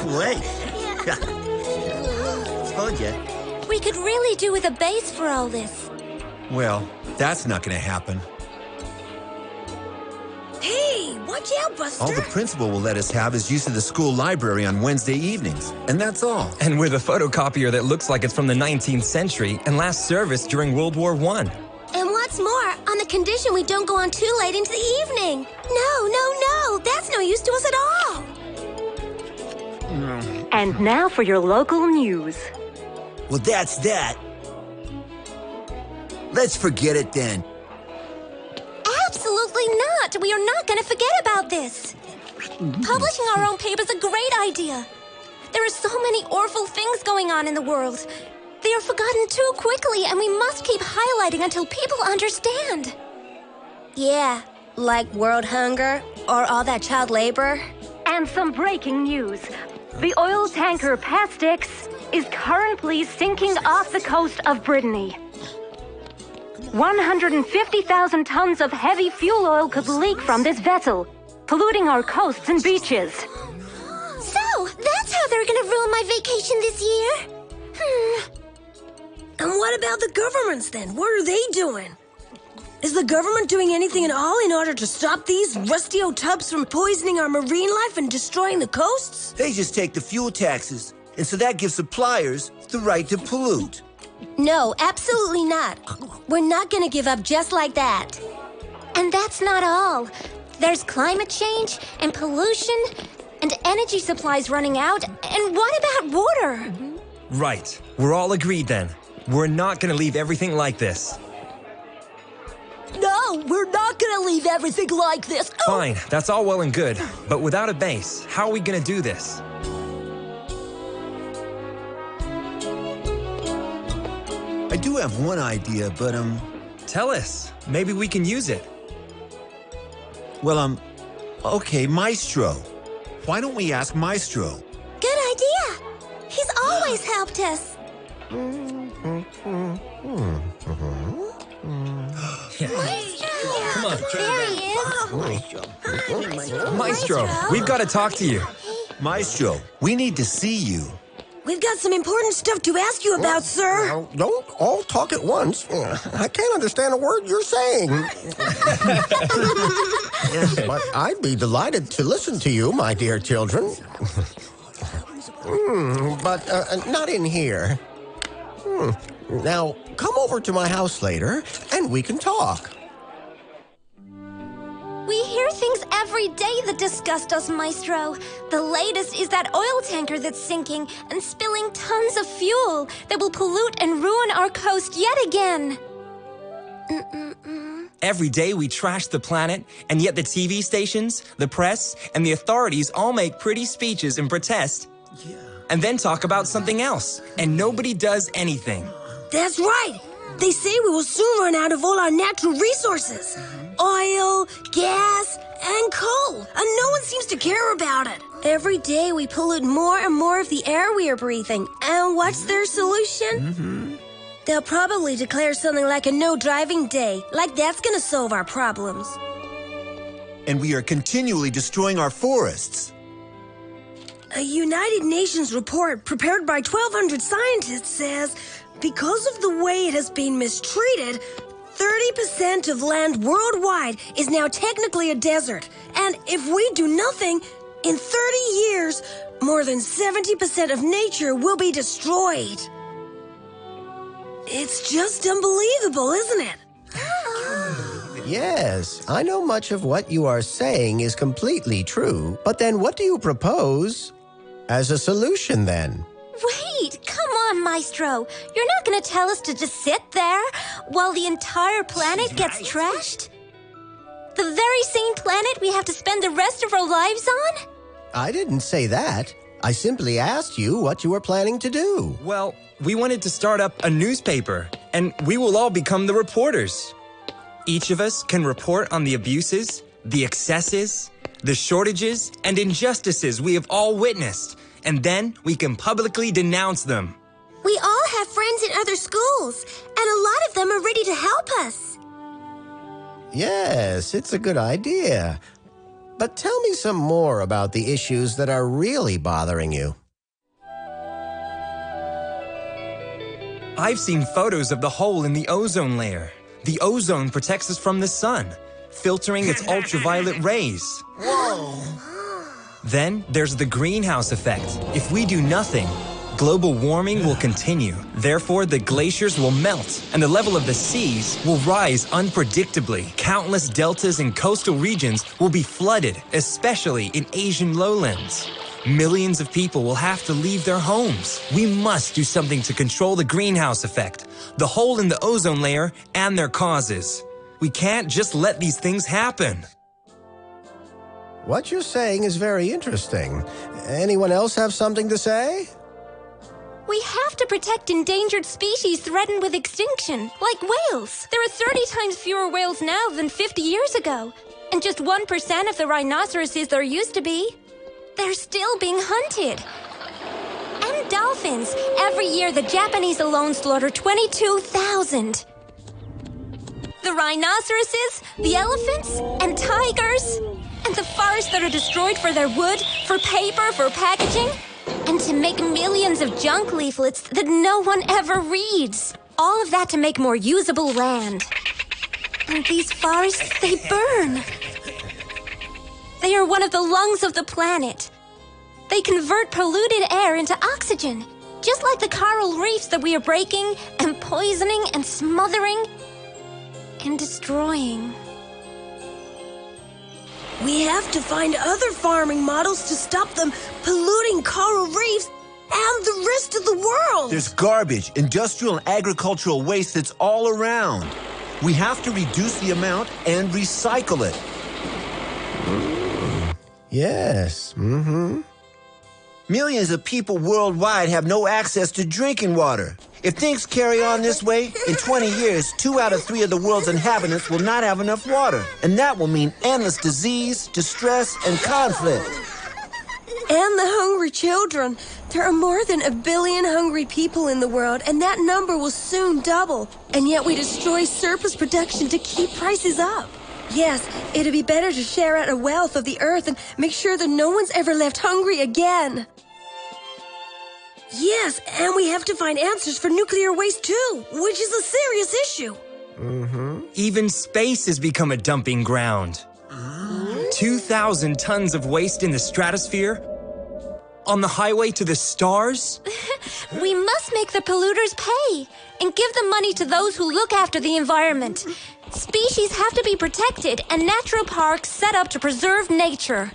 Wait. Told ya. We could really do with a base for all this. Well, that's not gonna happen. Hey, watch out, Buster! All the principal will let us have is use of the school library on Wednesday evenings, and that's all. And with a photocopier that looks like it's from the 19th century and last serviced during World War I. And what's more, on the condition we don't go on too late into the evening. No, that's no use to us at all. And now for your local news. Well, that's that. Let's forget it then. Absolutely not. We are not going to forget about this. Publishing our own paper is a great idea. There are so many awful things going on in the world. They are forgotten too quickly, and we must keep highlighting until people understand. Yeah, like world hunger or all that child labor. And some breaking news. The oil tanker Pastix is currently sinking off the coast of Brittany. 150,000 tons of heavy fuel oil could leak from this vessel, polluting our coasts and beaches. So, that's how they're gonna ruin my vacation this year? And what about the governments then? What are they doing? Is the government doing anything at all in order to stop these rusty old tubs from poisoning our marine life and destroying the coasts? They just take the fuel taxes, and so that gives suppliers the right to pollute. No, absolutely not. We're not gonna give up just like that. And that's not all. There's climate change and pollution and energy supplies running out. And what about water? Right. We're all agreed then. We're not gonna leave everything like this. No, we're not gonna leave everything like this. Fine, that's all well and good. But without a base, how are we gonna do this? I do have one idea, but, Tell us. Maybe we can use it. well, okay, Maestro. Why don't we ask Maestro? Good idea. He's always helped us. Come on. There he is. Maestro, we've got to talk to you. Maestro, we need to see you. We've got some important stuff to ask you about, sir. Now, don't all talk at once. I can't understand a word you're saying. But I'd be delighted to listen to you, my dear children. But not in here. Now, come over to my house later, and we can talk. We hear things every day that disgust us, Maestro. The latest is that oil tanker that's sinking and spilling tons of fuel that will pollute and ruin our coast yet again. Every day we trash the planet, and yet the TV stations, the press, and the authorities all make pretty speeches in protest. Yeah. And then talk about something else, and nobody does anything. That's right. They say we will soon run out of all our natural resources. Oil, gas, and coal. And no one seems to care about it. Every day we pollute more and more of the air we are breathing. And what's their solution? They'll probably declare something like a no-driving day. Like that's gonna solve our problems. And we are continually destroying our forests. A United Nations report prepared by 1,200 scientists says because of the way it has been mistreated, 30% of land worldwide is now technically a desert. And if we do nothing, in 30 years, more than 70% of nature will be destroyed. It's just unbelievable, isn't it? Yes, I know much of what you are saying is completely true. But then what do you propose as a solution then? Wait, come on, Maestro. You're not going to tell us to just sit there while the entire planet gets trashed? The very same planet we have to spend the rest of our lives on? I didn't say that. I simply asked you what you were planning to do. Well, we wanted to start up a newspaper, and we will all become the reporters. Each of us can report on the abuses, the excesses, the shortages, and injustices we have all witnessed, and then we can publicly denounce them. We all have friends in other schools, and a lot of them are ready to help us. Yes, it's a good idea. But tell me some more about the issues that are really bothering you. I've seen photos of the hole in the ozone layer. The ozone protects us from the sun, filtering its ultraviolet rays. Whoa! Then there's the greenhouse effect. If we do nothing, global warming will continue. Therefore, the glaciers will melt, and the level of the seas will rise unpredictably. Countless deltas and coastal regions will be flooded, especially in Asian lowlands. Millions of people will have to leave their homes. We must do something to control the greenhouse effect, the hole in the ozone layer, and their causes. We can't just let these things happen. What you're saying is very interesting. Anyone else have something to say? We have to protect endangered species threatened with extinction, like whales. There are 30 times fewer whales now than 50 years ago, and just 1% of the rhinoceroses there used to be. They're still being hunted. And dolphins. Every year, the Japanese alone slaughter 22,000. The rhinoceroses, the elephants, and tigers, and the forests that are destroyed for their wood, for paper, for packaging, and to make millions of junk leaflets that no one ever reads. All of that to make more usable land. And these forests, they burn. They are one of the lungs of the planet. They convert polluted air into oxygen, just like the coral reefs that we are breaking and poisoning and smothering and destroying. We have to find other farming models to stop them polluting coral reefs and the rest of the world. There's garbage, industrial and agricultural waste that's all around. We have to reduce the amount and recycle it. Yes, Millions of people worldwide have no access to drinking water. If things carry on this way, in 20 years, 2 out of 3 of the world's inhabitants will not have enough water. And that will mean endless disease, distress, and conflict. And the hungry children. There are more than 1 billion hungry people in the world, and that number will soon double. And yet we destroy surplus production to keep prices up. Yes, it'd be better to share out a wealth of the earth and make sure that no one's ever left hungry again. Yes, and we have to find answers for nuclear waste too, which is a serious issue. Even space has become a dumping ground. 2,000 tons of waste in the stratosphere? On the highway to the stars? We must make the polluters pay and give the money to those who look after the environment. Species have to be protected and natural parks set up to preserve nature.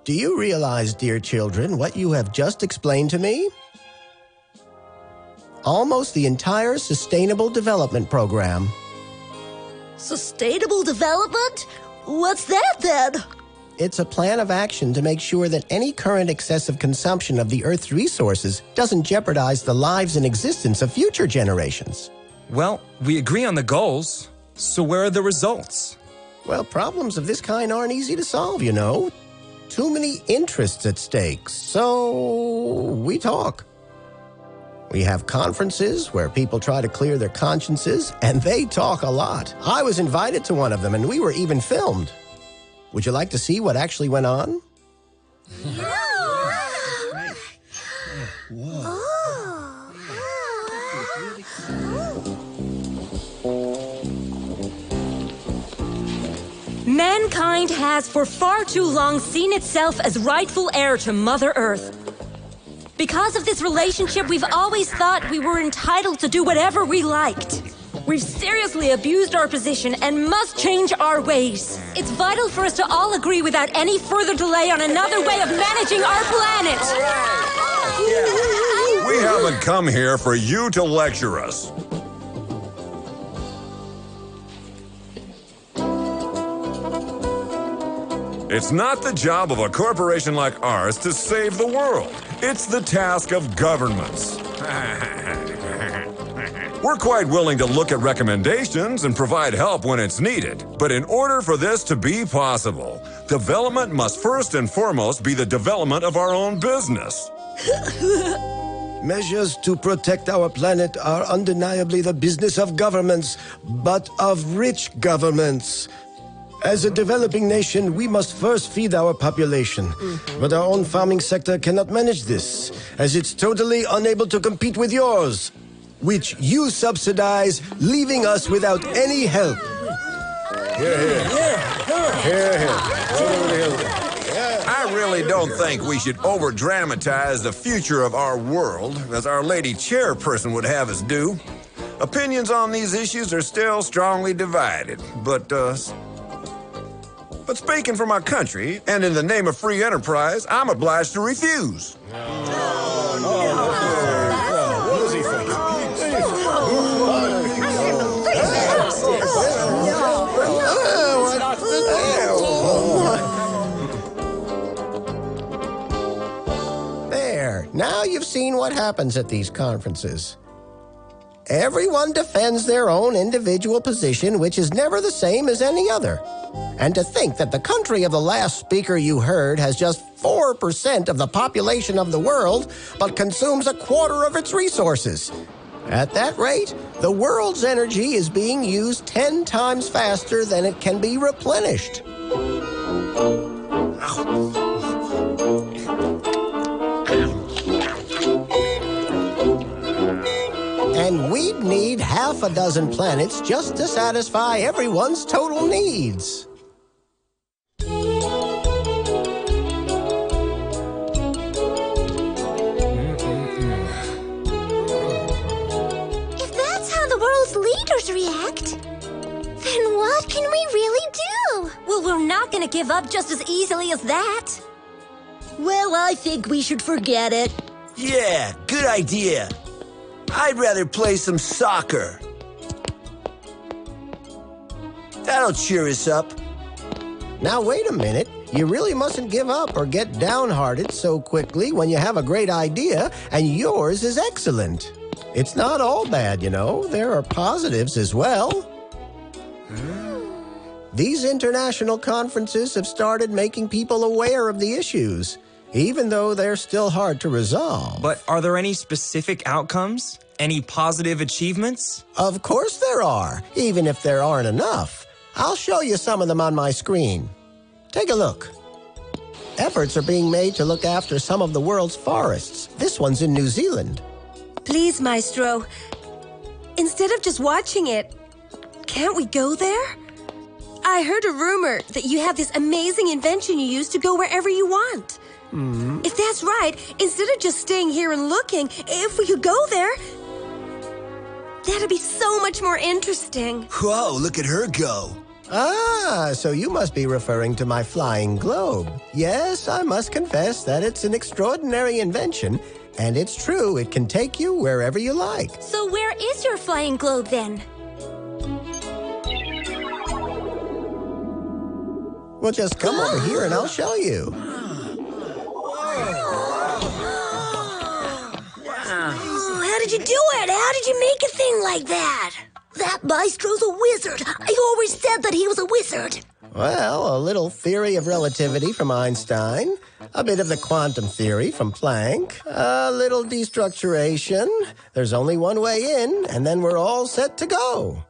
Do you realize, dear children, what you have just explained to me? Almost the entire Sustainable Development Program. Sustainable development? What's that then? It's a plan of action to make sure that any current excessive consumption of the Earth's resources doesn't jeopardize the lives and existence of future generations. Well, we agree on the goals. So where are the results? Well, problems of this kind aren't easy to solve, you know. Too many interests at stake, so we talk. We have conferences where people try to clear their consciences, and they talk a lot. I was invited to one of them, and we were even filmed. Would you like to see what actually went on? Mankind has for far too long seen itself as rightful heir to Mother Earth. Because of this relationship, we've always thought we were entitled to do whatever we liked. We've seriously abused our position and must change our ways. It's vital for us to all agree without any further delay on another way of managing our planet. We haven't come here for you to lecture us. It's not the job of a corporation like ours to save the world. It's the task of governments. We're quite willing to look at recommendations and provide help when it's needed. But in order for this to be possible, development must first and foremost be the development of our own business. Measures to protect our planet are undeniably the business of governments, but of rich governments. As a developing nation, we must first feed our population. But our own farming sector cannot manage this, as it's totally unable to compete with yours, which you subsidize, leaving us without any help. I really don't think we should over-dramatize the future of our world, as Our Lady Chairperson would have us do. Opinions on these issues are still strongly divided, but speaking for my country, and in the name of free enterprise, I'm obliged to refuse. What is he thinking? There. Now you've seen what happens at these conferences. Everyone defends their own individual position, which is never the same as any other. And to think that the country of the last speaker you heard has just 4% of the population of the world, but consumes a quarter of its resources. At that rate, the world's energy is being used 10 times faster than it can be replenished. And we'd need half a dozen planets just to satisfy everyone's total needs. If that's how the world's leaders react, then what can we really do? Well, we're not gonna give up just as easily as that. Well, I think we should forget it. Yeah, good idea. I'd rather play some soccer. That'll cheer us up. Now, wait a minute. You really mustn't give up or get downhearted so quickly when you have a great idea and yours is excellent. It's not all bad, you know. There are positives as well. These international conferences have started making people aware of the issues, even though they're still hard to resolve. But are there any specific outcomes? Any positive achievements? Of course there are, even if there aren't enough. I'll show you some of them on my screen. Take a look. Efforts are being made to look after some of the world's forests. This one's in New Zealand. Please, Maestro. Instead of just watching it, can't we go there? I heard a rumor that you have this amazing invention you use to go wherever you want. If that's right, instead of just staying here and looking, if we could go there, that'd be so much more interesting. Whoa, look at her go. Ah, so you must be referring to my flying globe. Yes, I must confess that it's an extraordinary invention, and it's true, it can take you wherever you like. So where is your flying globe then? Well, just come over here and I'll show you. How did you do it? How did you make a thing like that? That Maestro's a wizard. I always said that he was a wizard. Well, a little theory of relativity from Einstein, a bit of the quantum theory from Planck, a little destructuration. There's only one way in, and then we're all set to go.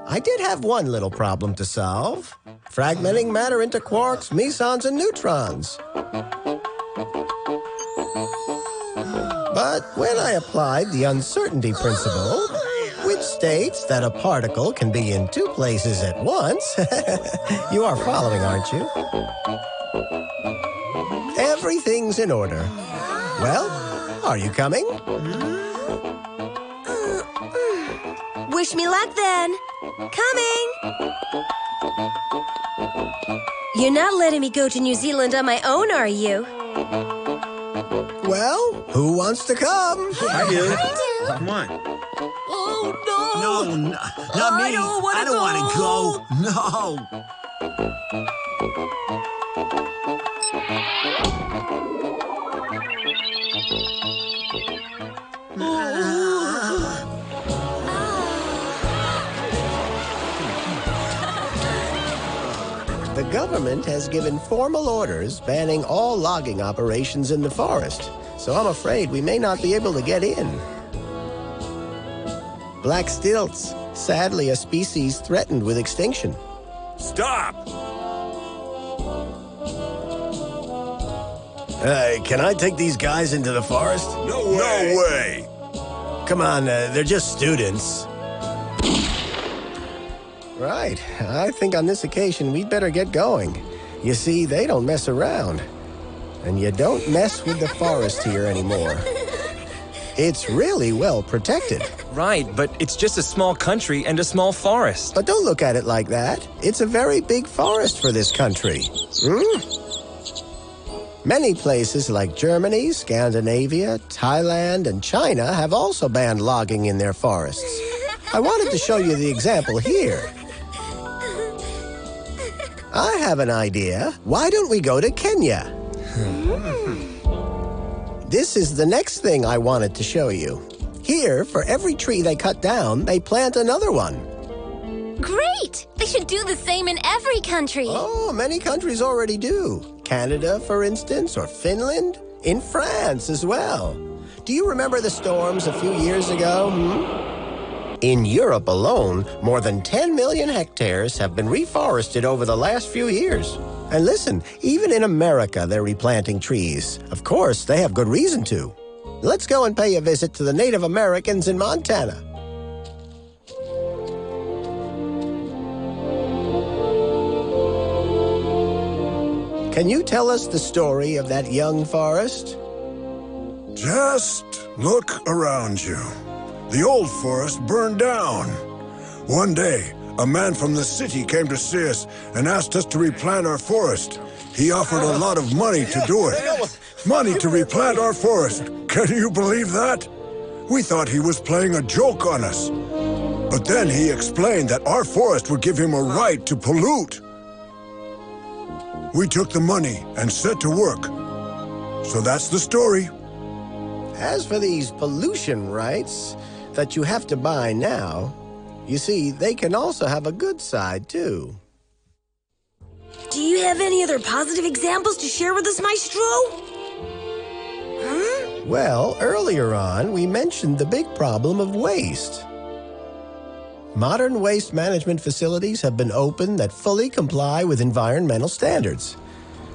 I did have one little problem to solve. Fragmenting matter into quarks, mesons, and neutrons. But when I applied the uncertainty principle, which states that a particle can be in two places at once, you are following, aren't you? Everything's in order. Well, are you coming? Wish me luck then. Coming. You're not letting me go to New Zealand on my own, are you? Well, who wants to come? I do. Come on. Oh, no! No, not me. I don't wanna want to go. The government has given formal orders banning all logging operations in the forest, so I'm afraid we may not be able to get in. Black stilts, sadly a species threatened with extinction. Stop! Hey, can I take these guys into the forest? No way! No way! Come on, they're just students. Right. I think on this occasion we'd better get going. You see, they don't mess around. And you don't mess with the forest here anymore. It's really well protected. Right, but it's just a small country and a small forest. But don't look at it like that. It's a very big forest for this country. Many places like Germany, Scandinavia, Thailand, and China have also banned logging in their forests. I wanted to show you the example here. I have an idea. Why don't we go to Kenya? This is the next thing I wanted to show you. Here, for every tree they cut down, they plant another one. Great! They should do the same in every country. Oh, many countries already do. Canada, for instance, or Finland. In France as well. Do you remember the storms a few years ago? In Europe alone, more than 10 million hectares have been reforested over the last few years. And listen, even in America, they're replanting trees. Of course, they have good reason to. Let's go and pay a visit to the Native Americans in Montana. Can you tell us the story of that young forest? Just look around you. The old forest burned down. One day, a man from the city came to see us and asked us to replant our forest. He offered a lot of money to do it. Money to replant our forest. Can you believe that? We thought he was playing a joke on us. But then he explained that our forest would give him a right to pollute. We took the money and set to work. So that's the story. As for these pollution rights that you have to buy now, you see, they can also have a good side, too. Do you have any other positive examples to share with us, Maestro? Well, earlier on, we mentioned the big problem of waste. Modern waste management facilities have been opened that fully comply with environmental standards.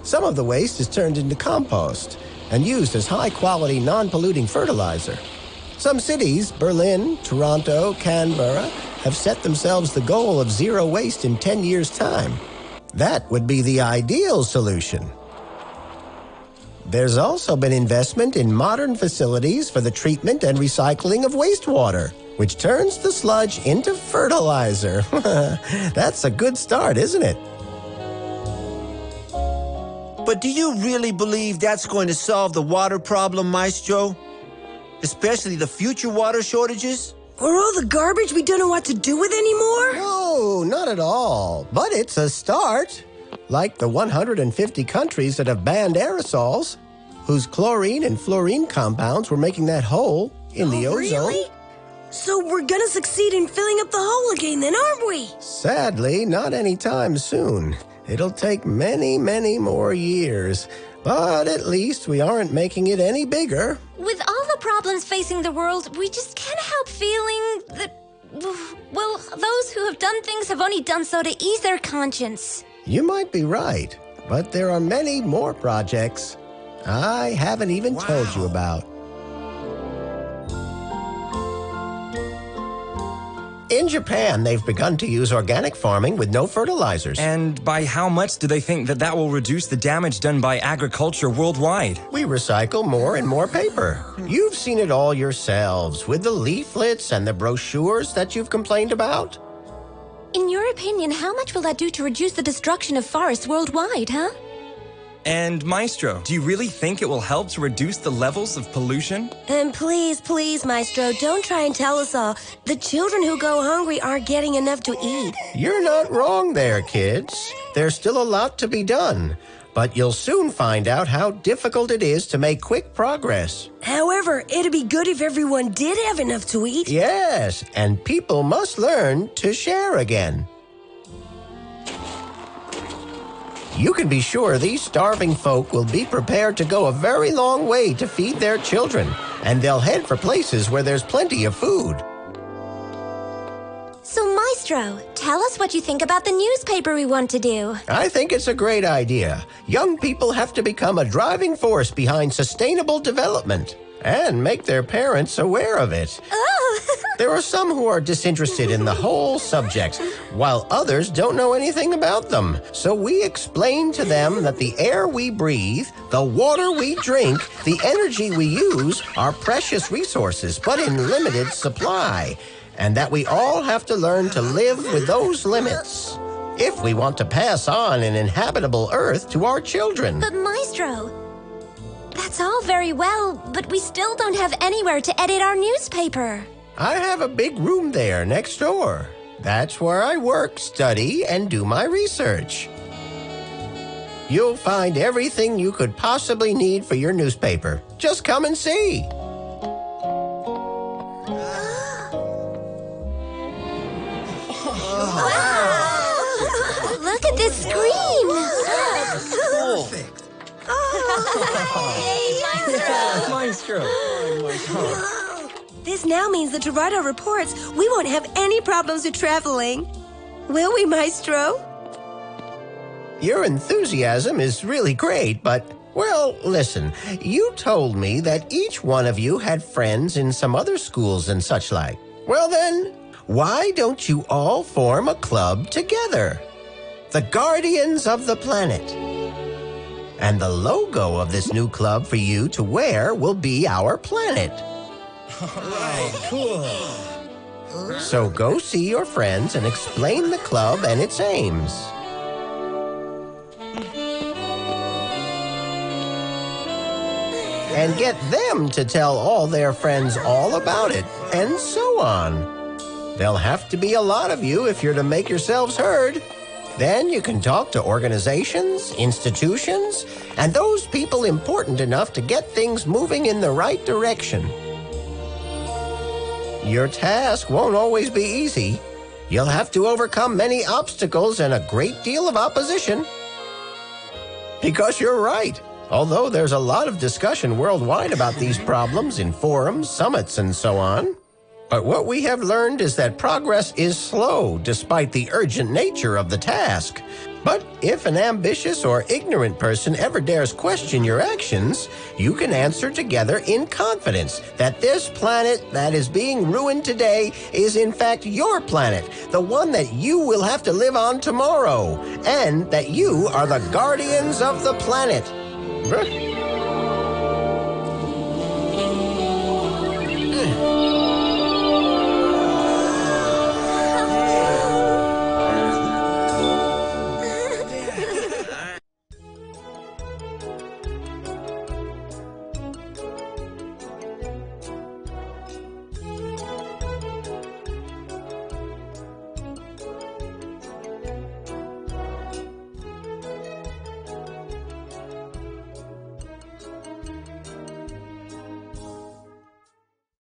Some of the waste is turned into compost and used as high-quality, non-polluting fertilizer. Some cities, Berlin, Toronto, Canberra, have set themselves the goal of zero waste in 10 years' time. That would be the ideal solution. There's also been investment in modern facilities for the treatment and recycling of wastewater, which turns the sludge into fertilizer. That's a good start, isn't it? But do you really believe that's going to solve the water problem, Maestro? Especially the future water shortages? Or all the garbage we don't know what to do with anymore? No, not at all. But it's a start. Like the 150 countries that have banned aerosols, whose chlorine and fluorine compounds were making that hole in the ozone. Really? So we're gonna succeed in filling up the hole again then, aren't we? Sadly, not anytime soon. It'll take many, many more years. But at least we aren't making it any bigger. With all the problems facing the world, we just can't help feeling that, well, those who have done things have only done so to ease their conscience. You might be right, but there are many more projects I haven't even told you about. In Japan, they've begun to use organic farming with no fertilizers. And by how much do they think that that will reduce the damage done by agriculture worldwide? We recycle more and more paper. You've seen it all yourselves with the leaflets and the brochures that you've complained about. In your opinion, how much will that do to reduce the destruction of forests worldwide, huh? And Maestro, do you really think it will help to reduce the levels of pollution? And please, please, Maestro, don't try and tell us all. The children who go hungry aren't getting enough to eat. You're not wrong there, kids. There's still a lot to be done. But you'll soon find out how difficult it is to make quick progress. However, it'd be good if everyone did have enough to eat. Yes, and people must learn to share again. You can be sure these starving folk will be prepared to go a very long way to feed their children, and they'll head for places where there's plenty of food. So, Maestro, Maestro, tell us what you think about the newspaper we want to do. I think it's a great idea. Young people have to become a driving force behind sustainable development and make their parents aware of it. Oh! There are some who are disinterested in the whole subject, while others don't know anything about them. So we explain to them that the air we breathe, the water we drink, the energy we use are precious resources, but in limited supply, and that we all have to learn to live with those limits if we want to pass on an inhabitable Earth to our children. But Maestro, that's all very well, but we still don't have anywhere to edit our newspaper. I have a big room there next door. That's where I work, study, and do my research. You'll find everything you could possibly need for your newspaper. Just come and see. Wow! Look at this screen! Perfect. Yay, Maestro! This now means that to write our reports, we won't have any problems with traveling. Will we, Maestro? Your enthusiasm is really great, but, well, listen. You told me that each one of you had friends in some other schools and such like. Well then, why don't you all form a club together? The Guardians of the Planet. And the logo of this new club for you to wear will be our planet. Right, cool. So go see your friends and explain the club and its aims. And get them to tell all their friends all about it, and so on. There'll have to be a lot of you if you're to make yourselves heard. Then you can talk to organizations, institutions, and those people important enough to get things moving in the right direction. Your task won't always be easy. You'll have to overcome many obstacles and a great deal of opposition. Because you're right. Although there's a lot of discussion worldwide about these problems in forums, summits, and so on. But what we have learned is that progress is slow despite the urgent nature of the task. But if an ambitious or ignorant person ever dares question your actions, you can answer together in confidence that this planet that is being ruined today is in fact your planet, the one that you will have to live on tomorrow, and that you are the guardians of the planet.